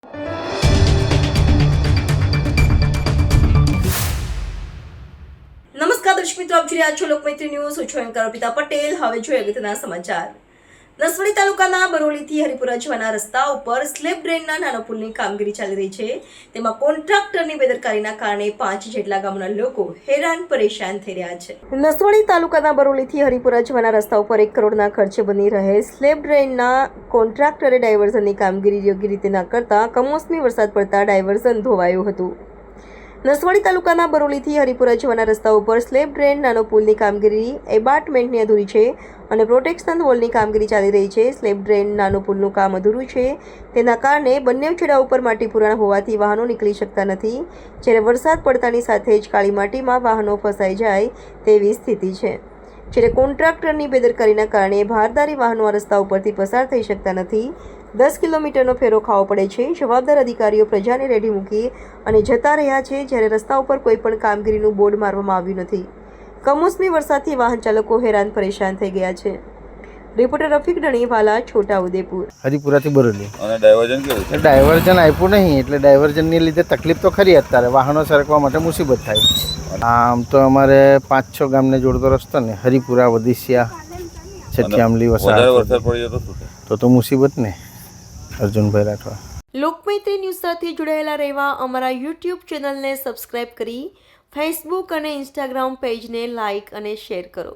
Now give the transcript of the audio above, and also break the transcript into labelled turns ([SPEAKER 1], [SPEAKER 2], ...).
[SPEAKER 1] નમસ્કાર દર્શક મિત્રો, આપ જોઈ રહ્યા છો લોકમૈત્રી ન્યૂઝ. હું છું એન્કર અર્પિતા પટેલ. હવે જોઈએ અગત્યના સમાચાર. નસવાડી તાલુકાના બરોલીથી હરિપુરા જવાના રસ્તા ઉપર સ્લેબ ડ્રેનના નાના પુલની કામગીરી ચાલી રહી છે. તેમાં કોન્ટ્રાક્ટરની બેદરકારીના કારણે 5 જેટલા ગામના લોકો હેરાન પરેશાન થઈ રહ્યા છે. નસવાડી તાલુકાના બરોલીથી હરિપુરા જવાના રસ્તા ઉપર 1 કરોડના ખર્ચે બની રહેલ સ્લેબ ડ્રેનના કોન્ટ્રાક્ટરે ડાયવર્ઝનની કામગીરી યોગ્ય રીતે ન કરતા કમોસમી વરસાદ પડતા ડાયવર્ઝન ધોવાયું હતું. નસવાડી તાલુકાના બરોલીથી હરિપુરા જવાના રસ્તા ઉપર સ્લેબ ડ્રેન નાનો પુલની કામગીરી એબાર્ટમેન્ટની અધૂરી છે અને પ્રોટેક્શન વોલની કામગીરી ચાલી રહી છે. સ્લેબ ડ્રેન નાનો પુલનું કામ અધૂરું છે, તેના કારણે બંને છેડા ઉપર માટી પુરાણ હોવાથી વાહનો નીકળી શકતા નથી. જ્યારે વરસાદ પડતાની સાથે જ કાળી માટીમાં વાહનો ફસાઈ જાય તેવી સ્થિતિ છે. જ્યારે કોન્ટ્રાક્ટરની બેદરકારીના કારણે ભારદારી વાહનો આ રસ્તા ઉપરથી પસાર થઈ શકતા નથી. 10 કિલોમીટરનો ફેરો ખાવો પડે છે. જવાબદાર અધિકારીઓ પ્રજાને રેડી મૂકી અને જતા રહ્યા છે, જ્યારે રસ્તા ઉપર કોઈ પણ કામગીરીનું બોર્ડ મારવામાં આવ્યું નથી. કમોસમી વરસાદથી વાહન ચાલકો હેરાન પરેશાન થઈ ગયા છે. રિપોર્ટર રફીક ડણીવાલા, છોટાઉદેપુર.
[SPEAKER 2] હરિપુરાથી બરોલી.
[SPEAKER 3] અને ડાયવર્ઝન કેવું છે?
[SPEAKER 2] ડાયવર્ઝન આપ્યું નહીં, એટલે ડાયવર્ઝનની લીધે તકલીફ તો ખરી. અત્યારે વાહનો સરકવા માટે મુસીબત થાય. આમ તો અમારે 5-6 ગામને જોડતો રસ્તો ને, હરિપુરા, વદિશિયા, છઠિયામલી, વસાડ તો મુસીબત ને. અર્જુનભાઈ રાઠવા.
[SPEAKER 1] લોકમૈત્રી ન્યૂઝ સાથે જોડાયેલા રહેવા અમારા યુટ્યુબ ચેનલને સબસ્ક્રાઇબ કરી ફેસબુક અને ઇન્સ્ટાગ્રામ પેજને લાઇક અને શેર કરો.